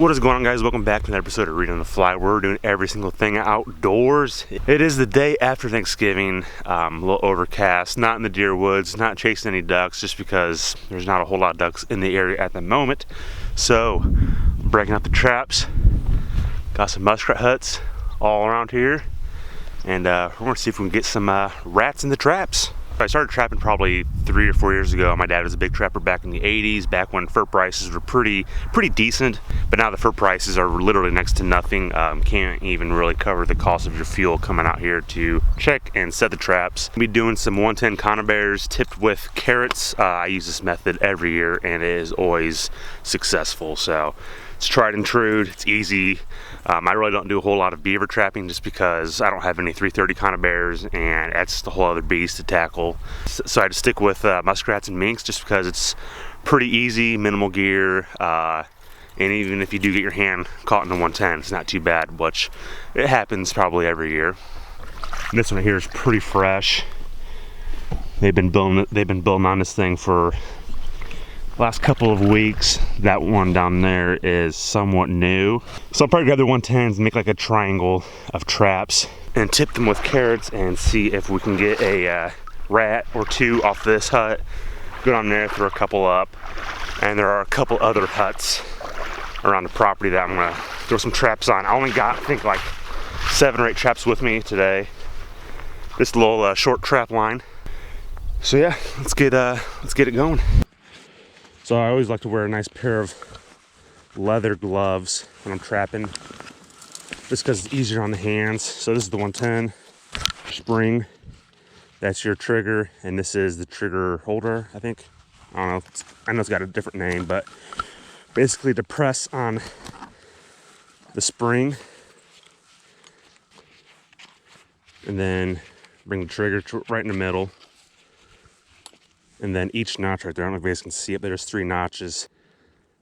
What is going on, guys? Welcome back to another episode of Reading on the Fly. We're doing every single thing outdoors. It is the day after Thanksgiving, a little overcast, not in the deer woods, not chasing any ducks, just because there's not a whole lot of ducks in the area at the moment. So, breaking out the traps, got some muskrat huts all around here, and we're gonna see if we can get some rats in the traps. I started trapping probably 3 or 4 years ago. My dad was a big trapper back in the 80s, back when fur prices were pretty decent. But now the fur prices are literally next to nothing. Can't even really cover the cost of your fuel coming out here to check and set the traps. I'll be doing some 110 connibears tipped with carrots. I use this method every year and it is always successful. So it's tried and true, it's easy. I really don't do a whole lot of beaver trapping just because I don't have any 330 connibears and that's just a whole other beast to tackle. So I just stick with muskrats and minks just because it's pretty easy, minimal gear, and even if you do get your hand caught in the 110, it's not too bad, which it happens probably every year. And this one here is pretty fresh. They've been building on this thing for last couple of weeks. That one down there is somewhat new. So I'll probably grab the 110s and make like a triangle of traps and tip them with carrots and see if we can get a rat or two off this hut. Go down there, throw a couple up. And there are a couple other huts around the property that I'm gonna throw some traps on. I only got, I think, like 7 or 8 traps with me today. This little short trap line. So yeah, let's get it going. So I always like to wear a nice pair of leather gloves when I'm trapping, just because it's easier on the hands. So this is the 110 spring. That's your trigger, and this is the trigger holder, I think. I don't know. I know it's got a different name, but basically to press on the spring and then bring the trigger right in the middle. And then each notch right there, I don't know if you guys can see it, but there's 3 notches.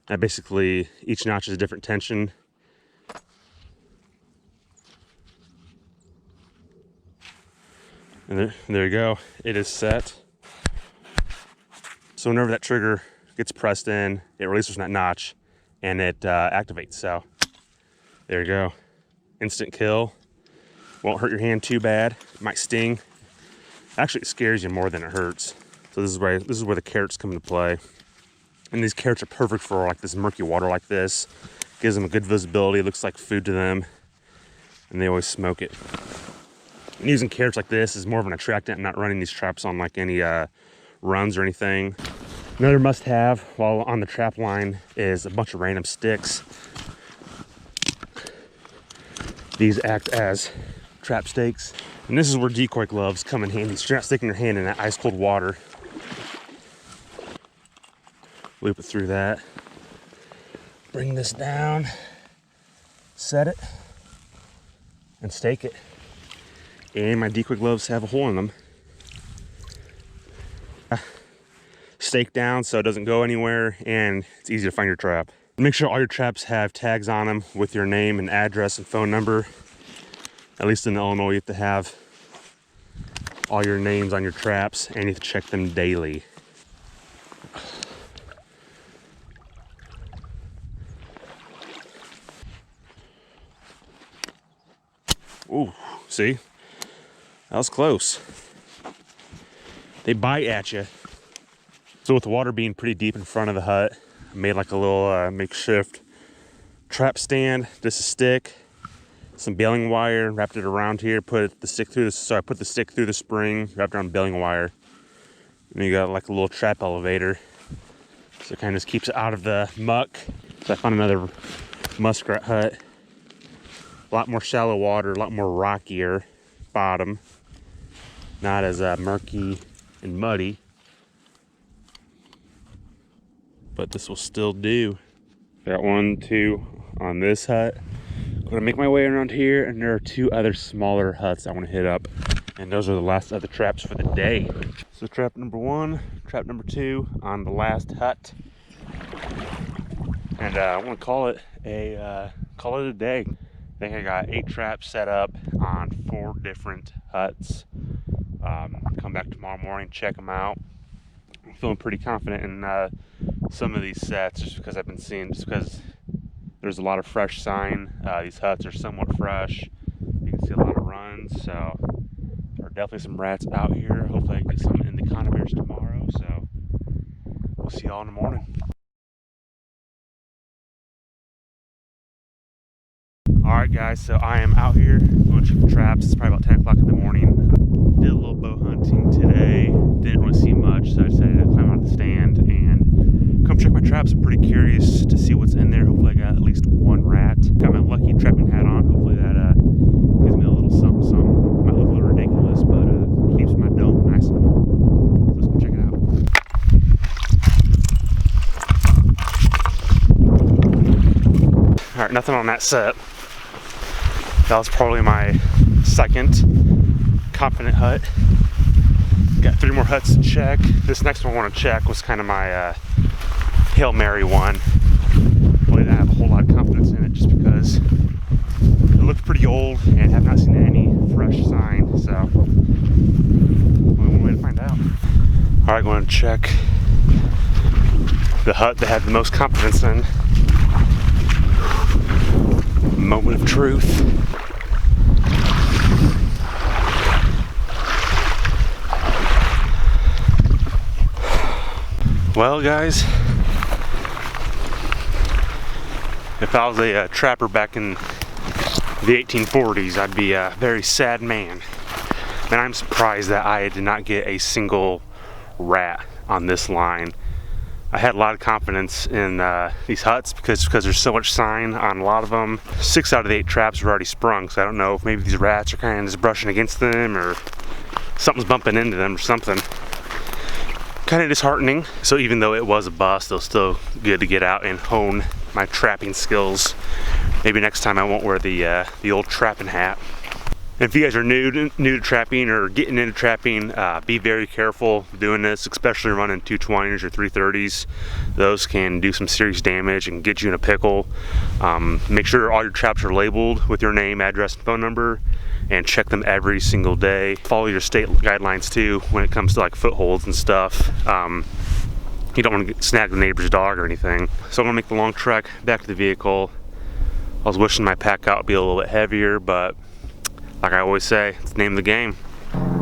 That basically, each notch is a different tension. And there you go, it is set. So whenever that trigger gets pressed in, it releases from that notch and it activates. So there you go, instant kill. Won't hurt your hand too bad, it might sting. Actually, it scares you more than it hurts. So this is where the carrots come into play. And these carrots are perfect for like this murky water like this. Gives them a good visibility, it looks like food to them. And they always smoke it. And using carrots like this is more of an attractant, not running these traps on like any runs or anything. Another must have while on the trap line is a bunch of random sticks. These act as trap stakes. And this is where decoy gloves come in handy. So you're not sticking your hand in that ice cold water. Loop it through that. Bring this down, set it, and stake it. And my decoy gloves have a hole in them. Stake down so it doesn't go anywhere, and it's easy to find your trap. Make sure all your traps have tags on them with your name and address and phone number. At least in Illinois, you have to have all your names on your traps, and you have to check them daily. Ooh, see? That was close. They bite at you. So with the water being pretty deep in front of the hut, I made like a little makeshift trap stand. Just a stick, some baling wire, wrapped it around here, put the stick through this. So I put the stick through the spring, wrapped around baling wire. And you got like a little trap elevator. So it kind of just keeps it out of the muck. So I found another muskrat hut. A lot more shallow water, a lot more rockier bottom. Not as murky and muddy. But this will still do. Got 1, 2 on this hut. I'm gonna make my way around here, and there are 2 other smaller huts I want to hit up. And those are the last of the traps for the day. So trap number 1, trap number 2 on the last hut. And I want to call it a day. I think I got 8 traps set up on 4 different huts. Come back tomorrow morning, check them out. I'm feeling pretty confident in some of these sets just because I've been seeing, just because There's a lot of fresh sign. These huts are somewhat fresh. You can see a lot of runs, so there are definitely some rats out here. Hopefully I can get some in the connibears tomorrow, so we'll see y'all in the morning. Alright guys, so I am out here going to check the traps. It's probably about 10 o'clock in the morning. Did a little bow hunting today. Didn't really see much, so I decided to climb out the stand and come check my traps. I'm pretty curious to see what's in there. Hopefully I got at least one rat. Got my lucky trapping hat on. Hopefully that gives me a little something something. Might look a little ridiculous, but keeps my dome nice and warm. So let's go check it out. Alright, nothing on that set. That was probably my second confident hut. Got 3 more huts to check. This next one I want to check was kind of my Hail Mary one. Really didn't have a whole lot of confidence in it just because it looked pretty old and have not seen any fresh sign. So, only one way to find out. Alright, going to check the hut that had the most confidence in. Moment of truth. Well guys, if I was a trapper back in the 1840s, I'd be a very sad man. And I'm surprised that I did not get a single rat on this line. I had a lot of confidence in these huts because there's so much sign on a lot of them. 6 out of the 8 traps were already sprung, so I don't know if maybe these rats are kind of just brushing against them or something's bumping into them or something. Kind of disheartening. So even though it was a bust, it was still good to get out and hone my trapping skills. Maybe next time I won't wear the old trapping hat. And if you guys are new to trapping or getting into trapping, be very careful doing this, especially running 220s or 330s. Those can do some serious damage and get you in a pickle. Make sure all your traps are labeled with your name, address, and phone number, and check them every single day. Follow your state guidelines too when it comes to like footholds and stuff. You don't want to snag the neighbor's dog or anything. So I'm gonna make the long trek back to the vehicle. I was wishing my pack out would be a little bit heavier, but like I always say, it's the name of the game.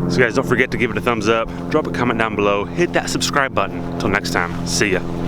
So guys, don't forget to give it a thumbs up, drop a comment down below, hit that subscribe button. Until next time, see ya.